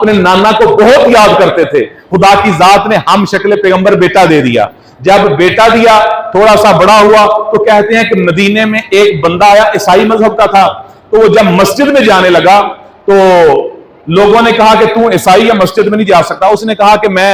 اپنے نانا کو بہت یاد کرتے تھے. خدا کی ذات نے ہم شکل پیغمبر بیٹا دے دیا. جب بیٹا دیا تھوڑا سا بڑا ہوا تو کہتے ہیں کہ مدینے میں ایک بندہ آیا, عیسائی مذہب کا تھا. تو وہ جب مسجد میں جانے لگا تو لوگوں نے کہا کہ تو عیسائی یا مسجد میں نہیں جا سکتا. اس نے کہا کہ میں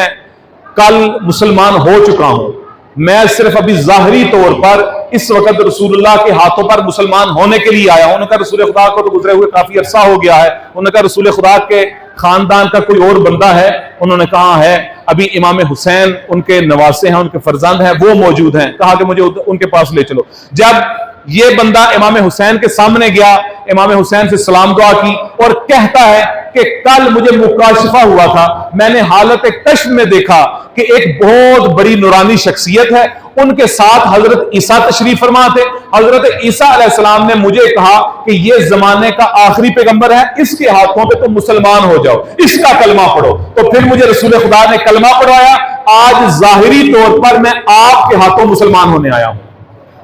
کل مسلمان ہو چکا ہوں, میں صرف ابھی ظاہری طور پر اس وقت رسول اللہ کے ہاتھوں پر مسلمان ہونے کے لیے آیا ہوں. انہوں نے کہا رسول خدا کو تو گزرے ہوئے کافی عرصہ ہو گیا ہے. انہوں نے کہا رسول خدا کے خاندان کا کوئی اور بندہ ہے؟ انہوں نے کہا ہے, ابھی امام حسین ان کے نواسے ہیں, ان کے فرزند ہیں, وہ موجود ہیں. کہا کہ مجھے ان کے پاس لے چلو. جب یہ بندہ امام حسین کے سامنے گیا, امام حسین سے سلام دعا کی اور کہتا ہے کہ کل مجھے مکاشفہ ہوا تھا, میں نے حالت کشف میں دیکھا کہ ایک بہت بڑی نورانی شخصیت ہے, ان کے ساتھ حضرت عیسیٰ تشریف فرما تھے. حضرت عیسیٰ علیہ السلام نے مجھے کہا کہ یہ زمانے کا آخری پیغمبر ہے, اس کے ہاتھوں پہ تم مسلمان ہو جاؤ, اس کا کلمہ پڑھو. تو پھر مجھے رسول خدا نے کلمہ پڑھایا, آج ظاہری طور پر میں آپ کے ہاتھوں مسلمان ہونے آیا ہوں.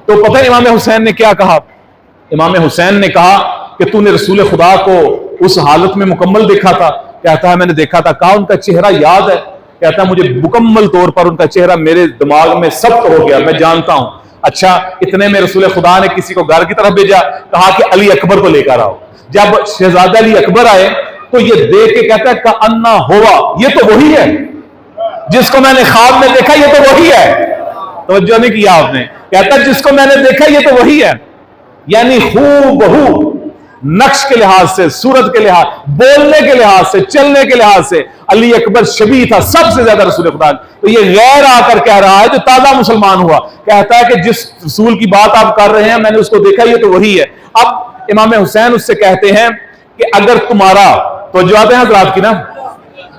تو پتہ ہے امام حسین نے کیا کہا؟ امام حسین نے کہا کہ تو نے رسول خدا کو اس حالت میں مکمل دیکھا تھا؟ کہتا ہے میں نے دیکھا تھا. کہا ان کا چہرہ یاد ہے؟ کہتا ہے مجھے مکمل طور پر ان کا چہرہ میرے دماغ میں ثبت ہو گیا, میں جانتا ہوں. اچھا, اتنے میں رسول خدا نے کسی کو گھر کی طرف بھیجا, کہا کہ علی اکبر کو لے کر آؤ. جب شہزادہ علی اکبر آئے تو یہ دیکھ کے کہتا ہے کأنہ ہوا, یہ تو وہی ہے جس کو میں نے خواب میں دیکھا, یہ تو وہی ہے. توجہ نہیں کیا آپ نے؟ کہتا ہے جس کو میں نے دیکھا یہ تو وہی ہے. یعنی ہو بہو نقش کے لحاظ سے, صورت کے لحاظ, بولنے کے لحاظ سے, چلنے کے لحاظ سے علی اکبر شبیہ تھا سب سے زیادہ رسول خدا. تو یہ غیر آ کر کہہ رہا ہے جو تازہ مسلمان ہوا, کہتا ہے کہ جس رسول کی بات آپ کر رہے ہیں میں نے اس کو دیکھا, یہ تو وہی ہے. اب امام حسین اس سے کہتے ہیں کہ اگر تمہارا, تو جو آتے ہیں حضرات کی نا,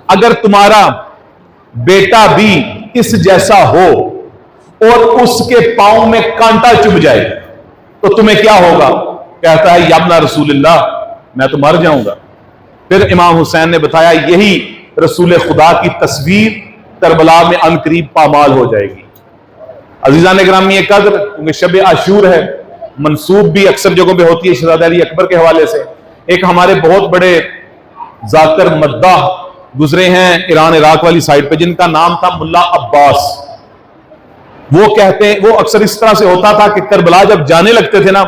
اگر تمہارا بیٹا بھی اس جیسا ہو اور اس کے پاؤں میں کانٹا چبھ جائے تو تمہیں کیا ہوگا؟ کہتا ہے یا ابن رسول اللہ, میں تو مر جاؤں گا. پھر امام حسین نے بتایا یہی رسول خدا کی تصویر کربلا میں ان قریب پامال ہو جائے گی. عزیزان گرامی قدر, کیونکہ شب عاشور ہے, منسوب بھی اکثر جگہوں پہ ہوتی ہے شہزادہ علی اکبر کے حوالے سے. ایک ہمارے بہت بڑے ذاکر مداح گزرے ہیں ایران عراق والی سائڈ پہ, جن کا نام تھا ملا عباس. وہ کہتے ہیں, وہ اکثر اس طرح سے ہوتا تھا کہ کربلا جب جانے لگتے تھے نا,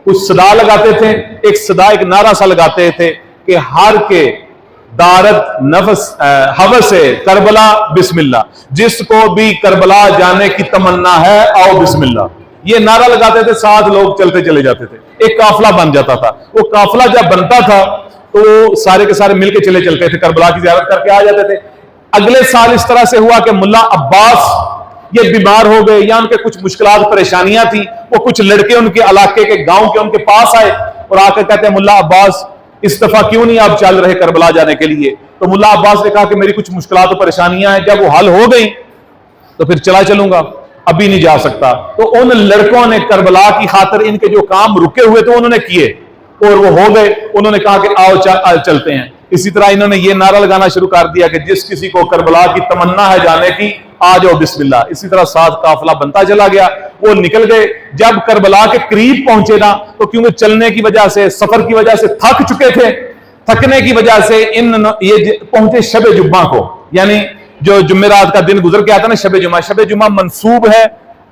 کچھ صدا لگاتے تھے, ایک صدا, ایک نعرہ سا لگاتے تھے کہ ہر کے دارت نفس حوث کربلا بسم اللہ, جس کو بھی کربلا جانے کی تمنا ہے آؤ بسم اللہ. یہ نعرہ لگاتے تھے, ساتھ لوگ چلتے چلے جاتے تھے, ایک قافلہ بن جاتا تھا. وہ قافلہ جب بنتا تھا تو سارے کے سارے مل کے چلے چلتے تھے, کربلا کی زیارت کر کے آ جاتے تھے. اگلے سال اس طرح سے ہوا کہ ملا عباس یہ بیمار ہو گئے یا ان کے کچھ مشکلات پریشانیاں تھیں. وہ کچھ لڑکے ان کے علاقے کے گاؤں کے ان کے پاس آئے اور آ کے کہتے ہیں ملا عباس اس دفعہ کیوں نہیں آپ چل رہے کربلا جانے کے لیے؟ تو ملا عباس نے کہا کہ میری کچھ مشکلات و پریشانیاں ہیں, جب وہ حل ہو گئی تو پھر چلا چلوں گا, ابھی نہیں جا سکتا. تو ان لڑکوں نے کربلا کی خاطر ان کے جو کام رکے ہوئے تھے انہوں نے کیے اور وہ ہو گئے. انہوں نے کہا کہ آؤ چلتے ہیں. اسی طرح انہوں نے یہ نعرہ لگانا شروع کر دیا کہ جس کسی کو کربلا کی تمنا ہے جانے کی آ جاؤ بسم اللہ. اسی طرح ساتھ قافلہ بنتا چلا گیا. وہ نکل گئے. جب کربلا کے قریب پہنچے نا تو کیونکہ چلنے کی وجہ سے, سفر کی وجہ سے تھک چکے تھے, تھکنے کی وجہ سے یہ پہنچے شب جمعہ کو, یعنی جو جمعرات کا دن گزر کے آتا نا شب جمعہ. شب جمعہ منسوب ہے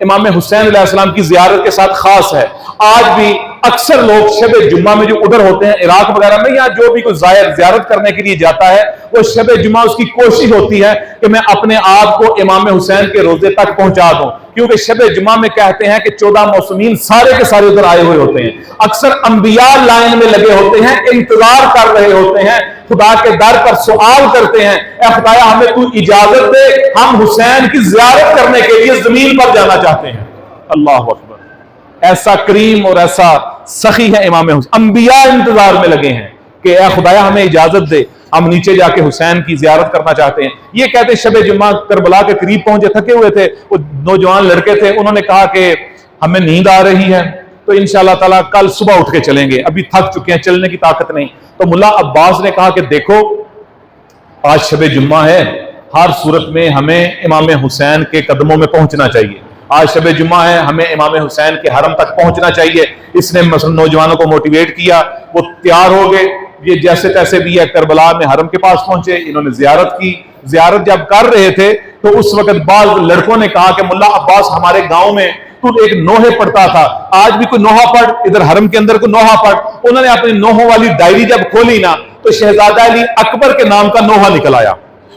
امام حسین علیہ السلام کی زیارت کے ساتھ خاص ہے. آج بھی اکثر لوگ شب جمعہ میں جو ادھر ہوتے ہیں عراق وغیرہ میں, یا جو بھی کوئی زیارت کرنے کے لیے جاتا ہے, وہ شب جمعہ اس کی کوشش ہوتی ہے کہ میں اپنے آپ کو امام حسین کے روزے تک پہنچا دوں, کیونکہ شب جمعہ میں کہتے ہیں کہ 14 موسمین سارے کے سارے ادھر آئے ہوئے ہوتے ہیں. اکثر انبیاء لائن میں لگے ہوتے ہیں, انتظار کر رہے ہوتے ہیں, خدا کے در پر سوال کرتے ہیں اے خدایا ہمیں تو اجازت دے, ہم حسین کی زیارت کرنے کے لیے زمین پر جانا چاہتے ہیں. اللہ اکبر. ایسا کریم اور ایسا سخی ہے امام حسین. انبیاء انتظار میں لگے ہیں کہ اے خدایا ہمیں اجازت دے, ہم نیچے جا کے حسین کی زیارت کرنا چاہتے ہیں. یہ کہتے شب جمعہ کربلا کے قریب پہنچے, تھکے ہوئے تھے. وہ نوجوان لڑکے تھے, انہوں نے کہا کہ ہمیں نیند آ رہی ہے تو انشاءاللہ تعالیٰ کل صبح اٹھ کے چلیں گے, ابھی تھک چکے ہیں, چلنے کی طاقت نہیں. تو ملا عباس نے کہا کہ دیکھو آج شب جمعہ ہے, ہر صورت میں ہمیں امام حسین کے قدموں میں پہنچنا چاہیے. آج شب جمعہ ہے, ہمیں امام حسین کے حرم تک پہنچنا چاہیے. اس نے نوجوانوں کو موٹیویٹ کیا, وہ تیار ہو گئے. یہ جیسے تیسے بھی ہے کربلا میں حرم کے پاس پہنچے، انہوں نے زیارت کی. زیارت جب کر رہے تھے تو اس وقت بعض لڑکوں نے کہا کہ ملا عباس ہمارے گاؤں میں تو ایک نوحے پڑھتا تھا، آج بھی کوئی نوحہ پڑھ، ادھر حرم کے اندر کوئی نوحہ پڑھ. انہوں نے اپنی نوحوں والی ڈائری جب کھولی نا تو شہزادہ علی اکبر کے نام کا نوحہ نکل آیا.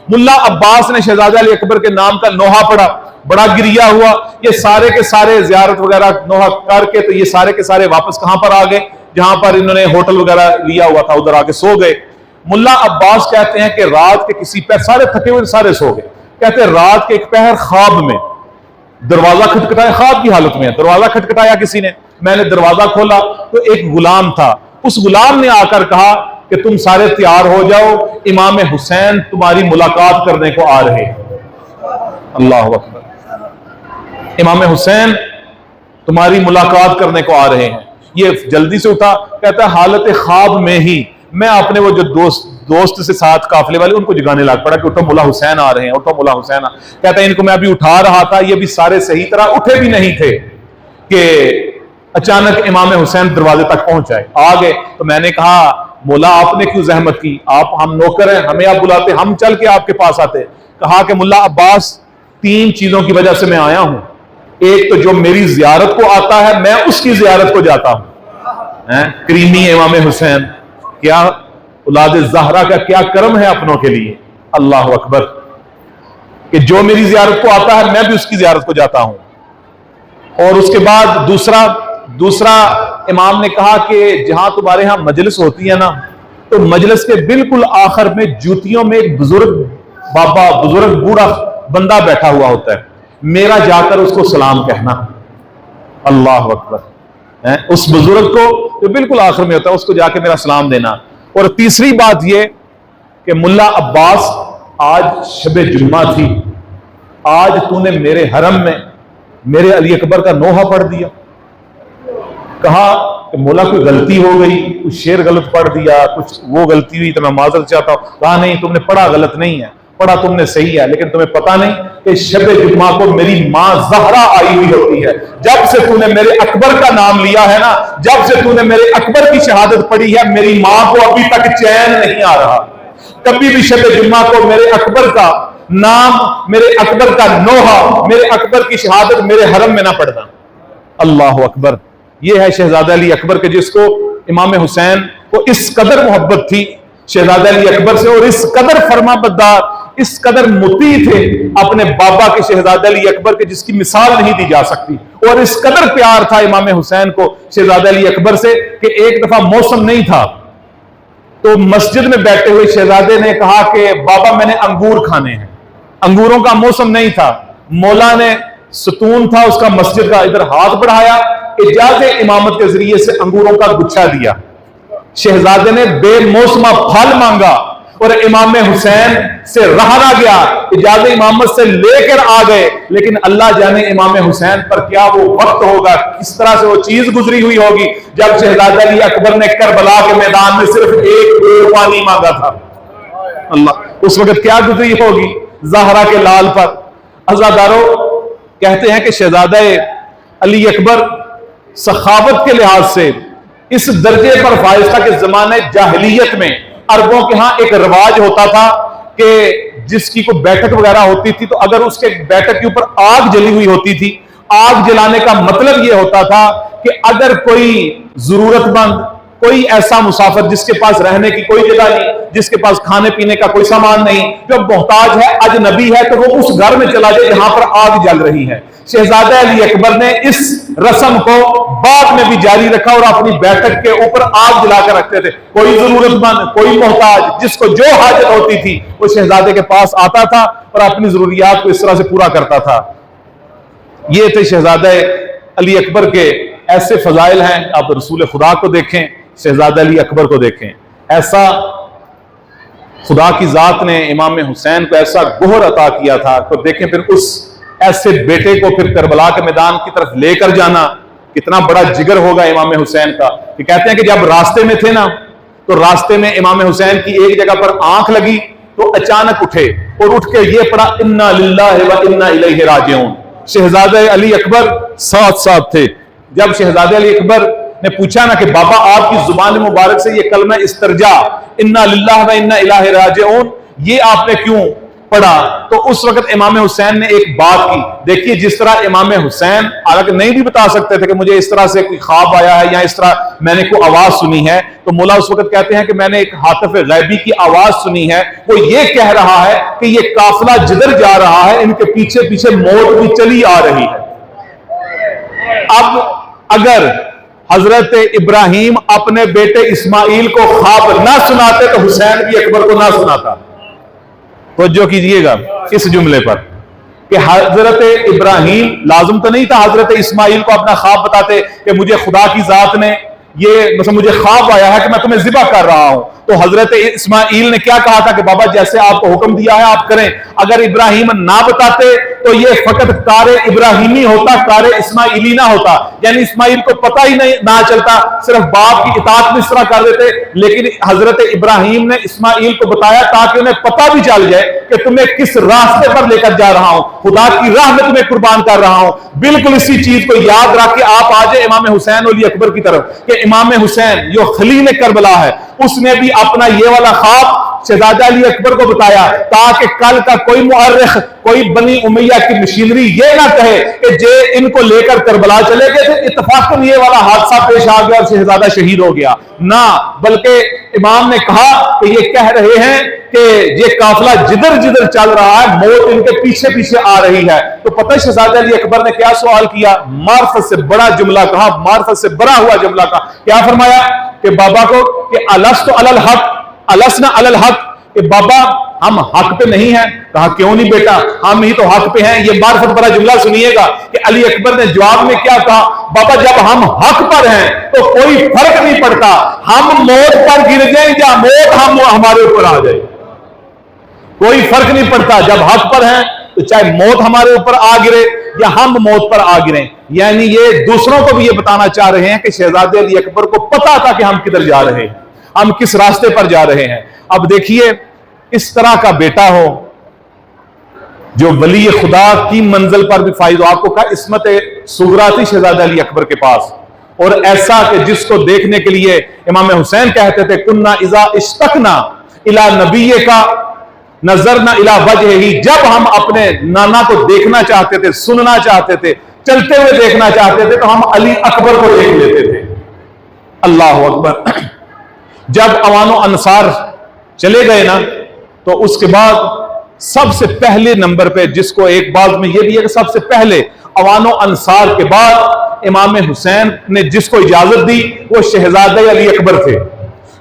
ملا عباس نے شہزادہ علی اکبر کے نام کا نوحہ پڑھا، بڑا گریا ہوا. یہ سارے کے سارے زیارت وغیرہ نوحہ کر کے تو یہ سارے کے سارے واپس کہاں پر آ گئے؟ جہاں پر انہوں نے ہوٹل وغیرہ لیا ہوا تھا ادھر آ کے سو گئے. ملا عباس کہتے ہیں کہ رات کے کسی پہر، سارے تھکے ہوئے سارے سو گئے، کہتے ہیں رات کے ایک پہر خواب میں دروازہ کھٹکھٹایا، خواب کی حالت میں دروازہ کھٹکھٹایا کسی نے. میں نے دروازہ کھولا تو ایک غلام تھا، اس غلام نے آ کر کہا کہ تم سارے تیار ہو جاؤ، امام حسین تمہاری ملاقات کرنے کو آ رہے ہیں. اللہ اکبر، امام حسین تمہاری ملاقات کرنے کو آ رہے ہیں. یہ جلدی سے اٹھا، کہتا ہے حالت خواب میں ہی میں اپنے وہ جو دوست سے ساتھ قافلے والے ان کو جگانے لگ پڑا کہ اٹھو ملا حسین آ رہے ہیں، اٹھو ملا حسین کہتا ہے ان کو میں ابھی اٹھا رہا تھا، یہ بھی سارے صحیح طرح اٹھے بھی نہیں تھے کہ اچانک امام حسین دروازے تک پہنچ جائے. آ گئے تو میں نے کہا مولا آپ نے کیوں زحمت کی، آپ ہم نوکر ہیں، ہمیں آپ بلاتے، ہم چل کے آپ کے پاس آتے. کہا کہ ملا عباس 3 چیزوں کی وجہ سے میں آیا ہوں. ایک تو جو میری زیارت کو آتا ہے میں اس کی زیارت کو جاتا ہوں. کریمی امام حسین، کیا اولاد زہرا کا کیا کرم ہے اپنوں کے لیے. اللہ اکبر، کہ جو میری زیارت کو آتا ہے میں بھی اس کی زیارت کو جاتا ہوں. اور اس کے بعد دوسرا امام نے کہا کہ جہاں تمہارے ہاں مجلس ہوتی ہے نا تو مجلس کے بالکل آخر میں جوتیوں میں ایک بزرگ بابا، بزرگ بوڑھا بندہ بیٹھا ہوا ہوتا ہے، میرا جا کر اس کو سلام کہنا. اللہ اکبر، اس بزرگ کو جو بالکل آخر میں ہوتا ہے اس کو جا کے میرا سلام دینا. اور تیسری بات یہ کہ ملا عباس آج شب جمعہ تھی، آج تو نے میرے حرم میں میرے علی اکبر کا نوحہ پڑھ دیا. کہا کہ مولا کوئی غلطی ہو گئی، کچھ شعر غلط پڑھ دیا، کچھ وہ غلطی ہوئی تو میں معذرت چاہتا ہوں. کہا نہیں، تم نے پڑھا غلط نہیں ہے، پڑھا تم نے صحیح ہے، لیکن تمہیں پتہ نہیں کہ شب جمعہ کو میری ماں زہرا آئی ہوئی ہوتی ہے. جب سے تو نے میرے اکبر کا نام لیا ہے نا، جب سے تو نے میرے اکبر کی شہادت پڑھی ہے، میری ماں کو ابھی تک چین نہیں آ رہا. کبھی بھی شب جمعہ کو میرے اکبر کا نام، میرے اکبر کا نوحہ، میرے اکبر کی شہادت میرے حرم میں نہ پڑھنا. اللہ اکبر، یہ ہے شہزادہ علی اکبر کے جس کو امام حسین کو اس قدر محبت تھی شہزادہ علی اکبر سے، اور اس قدر فرما بردار، اس قدر مطیع تھے اپنے بابا کے شہزادہ علی اکبر کے جس کی مثال نہیں دی جا سکتی. اور اس قدر پیار تھا امام حسین کو شہزادہ علی اکبر سے کہ ایک دفعہ موسم نہیں تھا تو مسجد میں بیٹھے ہوئے شہزادے نے کہا کہ بابا میں نے انگور کھانے ہیں. انگوروں کا موسم نہیں تھا، مولا نے ستون تھا اس کا مسجد کا، ادھر ہاتھ بڑھایا، اجازت امامت کے ذریعے سے انگوروں کا گچھا دیا. شہزادے نے بے موسمہ پھل مانگا اور امام حسین سے رہا نہ گیا، اجازت امامت سے لے کر آ گئے. لیکن اللہ جانے امام حسین پر کیا وہ وقت ہوگا، کس طرح سے وہ چیز گزری ہوئی ہوگی جب شہزادہ علی اکبر نے کربلا کے میدان میں صرف ایک گھونٹ پانی مانگا تھا. اللہ، اس وقت کیا گزری ہوگی زہرا کے لال پر. عزادارو، کہتے ہیں کہ شہزادہ علی اکبر سخاوت کے لحاظ سے اس درجے پر فائز تھا کہ زمانے جاہلیت میں عربوں کے ہاں ایک رواج ہوتا تھا کہ جس کی کوئی بیٹھک وغیرہ ہوتی تھی تو اگر اس کے بیٹھک کے اوپر آگ جلی ہوئی ہوتی تھی، آگ جلانے کا مطلب یہ ہوتا تھا کہ اگر کوئی ضرورت مند، کوئی ایسا مسافر جس کے پاس رہنے کی کوئی جگہ نہیں، جس کے پاس کھانے پینے کا کوئی سامان نہیں، جو محتاج ہے، اجنبی ہے، تو وہ اس گھر میں چلا جائے جہاں پر آگ جل رہی ہے. شہزادہ علی اکبر نے اس رسم کو بعد میں بھی جاری رکھا اور اپنی بیٹھک کے اوپر آگ جلا کر رکھتے تھے. کوئی ضرورت مند، کوئی محتاج، جس کو جو حاجت ہوتی تھی وہ شہزادے کے پاس آتا تھا اور اپنی ضروریات کو اس طرح سے پورا کرتا تھا. یہ تھے شہزادہ علی اکبر کے ایسے فضائل ہیں. آپ رسول خدا کو دیکھیں، شہزادہ علی اکبر کو دیکھیں. ایسا خدا کی ذات نے امام حسین کو ایسا گوہر عطا کیا تھا. تو دیکھیں پھر اس ایسے بیٹے کو پھر کربلا کے میدان کی طرف لے کر جانا کتنا بڑا جگر ہوگا امام حسین کا. کہ کہتے ہیں کہ جب راستے میں تھے نا تو راستے میں امام حسین کی ایک جگہ پر آنکھ لگی تو اچانک اٹھے اور اٹھ کے یہ پڑھا انا للہ و انا الیہ راجعون. شہزادہ علی اکبر ساتھ ساتھ تھے. جب شہزادہ علی اکبر نے پوچھا نا کہ بابا آپ کی زبان مبارک سے یہ کلمہ استرجا انا للہ و انا الیہ راجعون یہ آپ نے کیوں پڑھا؟ تو اس وقت امام حسین نے ایک بات کی. دیکھیے جس طرح امام حسین حالانکہ نہیں بھی بتا سکتے تھے کہ مجھے اس طرح سے کوئی خواب آیا ہے یا اس طرح میں نے کوئی آواز سنی ہے، تو مولا اس وقت کہتے ہیں کہ میں نے ایک ہاتف غیبی کی آواز سنی ہے، وہ یہ کہہ رہا ہے کہ یہ قافلہ جدھر جا رہا ہے ان کے پیچھے پیچھے موت بھی چلی آ رہی ہے. اب اگر حضرت ابراہیم اپنے بیٹے اسماعیل کو خواب نہ سناتے تو حسین بھی اکبر کو نہ سناتا. توجہ کیجئے گا اس جملے پر کہ حضرت ابراہیم لازم تو نہیں تھا حضرت اسماعیل کو اپنا خواب بتاتے کہ مجھے خدا کی ذات نے یہ مثلا مجھے خواب آیا ہے کہ میں تمہیں ذبح کر رہا ہوں. تو حضرت اسماعیل نے کیا کہا تھا کہ بابا جیسے آپ کو حکم دیا ہے آپ کریں. اگر ابراہیم نہ بتاتے تو یہ فقط کار ابراہیمی ہوتا، کار اسماعیلی نہ ہوتا، یعنی اسماعیل کو پتہ ہی نہیں نہ چلتا، صرف باپ کی اطاعت میں اس طرح کر دیتے. لیکن حضرت ابراہیم نے اسماعیل کو بتایا تاکہ انہیں پتہ بھی چل جائے کہ تمہیں کس راستے پر لے کر جا رہا ہوں، خدا کی راہ میں تمہیں قربان کر رہا ہوں. بالکل اسی چیز کو یاد رکھ کے آپ آ جائے امام حسین علی اکبر کی طرف کہ امام حسین جو خلیل کربلا ہے اس نے بھی اپنا یہ والا خواب شہزادہ علی اکبر کو بتایا تاکہ کل کا کوئی مؤرخ، کوئی بنی امیہ کی مشینری یہ نہ کہے کہ جے ان کو لے کر کربلا چلے گئے تھے اتفاقاً یہ والا حادثہ پیش آ گیا اور شہزادہ شہید ہو گیا. نہ، بلکہ امام نے کہا کہ یہ کہہ رہے ہیں کہ یہ قافلہ جدھر جدھر چل رہا ہے موت ان کے پیچھے پیچھے آ رہی ہے. تو پتہ شہزادہ علی اکبر نے کیا سوال کیا؟ معرفت سے بڑا جملہ کہا، معرفت سے بڑا ہوا جملہ کہا. کیا فرمایا کہ بابا کو کہ الست علی الحق السنا علی الحق، کہ بابا ہم حق پہ نہیں ہیں. کہا کیوں نہیں بیٹا، ہم ہی تو حق پہ ہیں. یہ معرفت بڑا جملہ سنیے گا کہ علی اکبر نے جواب میں کیا کہا؟ بابا جب ہم حق پر ہیں تو کوئی فرق نہیں پڑتا ہم موت پر گر جائیں یا موت ہمارے اوپر آ جائے، کوئی فرق نہیں پڑتا. جب حق پر ہیں تو چاہے موت ہمارے اوپر آ گرے یا ہم موت پر آ گریں. یعنی یہ دوسروں کو بھی یہ بتانا چاہ رہے ہیں کہ شہزادے علی اکبر کو پتا تھا کہ ہم کدھر جا رہے ہیں، ہم کس راستے پر جا رہے ہیں. اب دیکھیے اس طرح کا بیٹا ہو جو ولی خدا کی منزل پر بھی فائز ہو. آپ کو کہا عصمت صغرا تھی شہزادہ علی اکبر کے پاس، اور ایسا کہ جس کو دیکھنے کے لیے امام حسین کہتے تھے کننا اذا اشتقنا الی نبی کا نظرنا الی وجہ ہی، جب ہم اپنے نانا کو دیکھنا چاہتے تھے، سننا چاہتے تھے، چلتے ہوئے دیکھنا چاہتے تھے تو ہم علی اکبر کو دیکھ لیتے تھے. اللہ اکبر. جب اوان و انصار چلے گئے نا تو اس کے بعد سب سے پہلے نمبر پہ جس کو ایک بات میں یہ بھی ہے کہ سب سے پہلے اوان و انصار کے بعد امام حسین نے جس کو اجازت دی وہ شہزادہ علی اکبر تھے.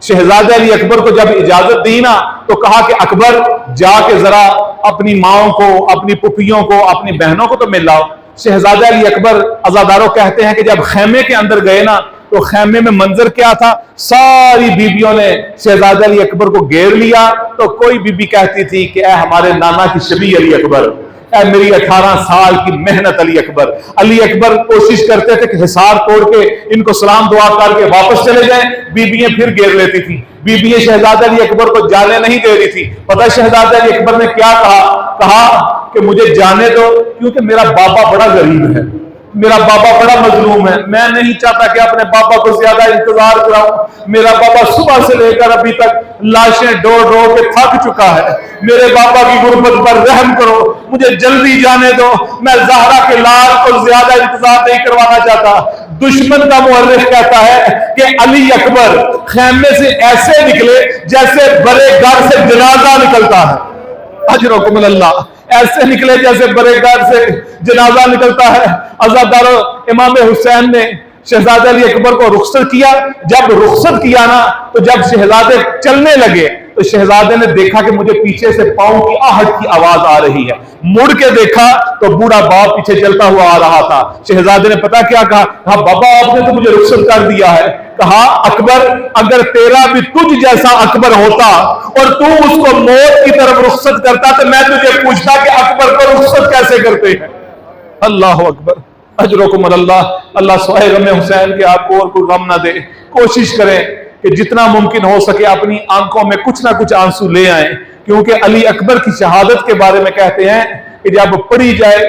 شہزادہ علی اکبر کو جب اجازت دی نا تو کہا کہ اکبر جا کے ذرا اپنی ماؤں کو، اپنی پھپھیوں کو، اپنی بہنوں کو تو مل لاؤ. شہزادہ علی اکبر عزاداروں کہتے ہیں کہ جب خیمے کے اندر گئے نا تو خیمے میں منظر کیا تھا؟ ساری بیبیوں نے شہزادہ علی اکبر کو گھیر لیا. تو کوئی بیوی کہتی تھی کہ اے ہمارے نانا کی شبیہ علی اکبر، اے میری 18 سال کی محنت علی اکبر. علی اکبر کوشش کرتے تھے کہ حصار توڑ کے ان کو سلام دعا کر کے واپس چلے جائیں، بیویاں پھر گھیر لیتی تھی. بیویاں شہزادہ علی اکبر کو جانے نہیں دے رہی تھی. پتہ شہزادہ علی اکبر نے کیا کہا کہ مجھے جانے دو کیونکہ میرا بابا بڑا غریب ہے، میرا بابا بڑا مظلوم ہے، میں نہیں چاہتا کہ اپنے بابا کو زیادہ انتظار کراؤں. میرا بابا صبح سے لے کر ابھی تک لاشیں ڈوڑ ڈوڑ کے تھک چکا ہے. میرے بابا کی غربت پر رحم کرو، مجھے جلدی جانے دو، میں زہرا کے لال کو زیادہ انتظار نہیں کروانا چاہتا. دشمن کا مورخ کہتا ہے کہ علی اکبر خیمے سے ایسے نکلے جیسے بڑے گھر سے جنازہ نکلتا ہے. اجرکم اللہ. ایسے نکلے جیسے برے گھر سے جنازہ نکلتا ہے. عزادارو امام حسین نے شہزادہ علی اکبر کو رخصت کیا. جب رخصت کیا نا تو جب شہزادے چلنے لگے تو شہزادے نے دیکھا کہ مجھے پیچھے سے پاؤں کی آہٹ کی آواز آ رہی ہے. مڑ کے دیکھا تو بوڑھا باپ پیچھے چلتا ہوا آ رہا تھا. شہزادے نے پتا کیا کہا؟ کہا بابا آپ نے تو مجھے رخصت کر دیا ہے. کہا اکبر اگر تیرا بھی تجھ جیسا اکبر ہوتا اور تو اس کو موت کی طرف رخصت کرتا تو میں تجھے پوچھتا کہ اکبر کو رخصت کیسے کرتے ہیں. اللہ اکبر. اجرکم اللہ. اللہ سوائے غم حسین کے آپ کو اور کوئی غم نہ دے. کوشش کریں کہ جتنا ممکن ہو سکے اپنی آنکھوں میں کچھ نہ کچھ آنسو لے آئیں، کیونکہ علی اکبر کی شہادت کے بارے میں کہتے ہیں کہ جب پڑھی جائے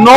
9